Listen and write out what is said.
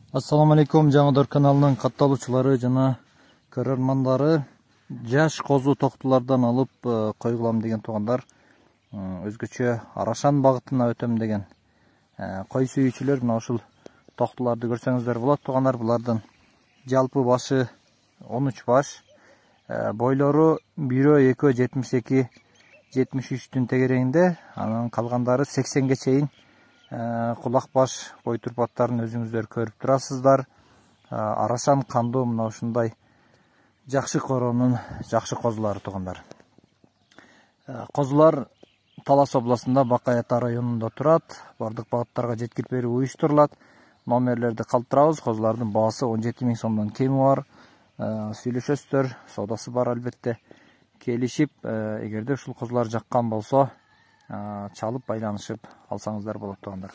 Assalamu alaikum, Жаңыдор каналының катталуучулары жана көрөрмандары. Жаш козу токтулардан алып койгулам деген туугандар, өзгөчө Арашан багытына өтөм деген кой сүйүүчүлөр мына ушул токтуларды көрсөңүздөр болот. Туугандар, булардын жалпы башы 13 баш, бойлору 1-2 72-73 тегерегинде, анан калгандары 80ге чейин. Кулак баш кой турпаттарын өзүңүздөр көрүп турасыздар. Арашан кандуу мына ушундай жакшы коронун жакшы козулары туугандар. Козулар Талас областында Бакай-Ата районунда турат. Бардык багыттарга жеткирип берүү уюштурулат. Номерлерди калтырабыз. Козулардын баасы 17 000 сомдон кеми бар. Сүйлөшөсүздөр, соодасы бар албетте. Келишип, эгерде ушул козулар жаккан болсо, чалып байланышып алсаңыздар болот туугандар.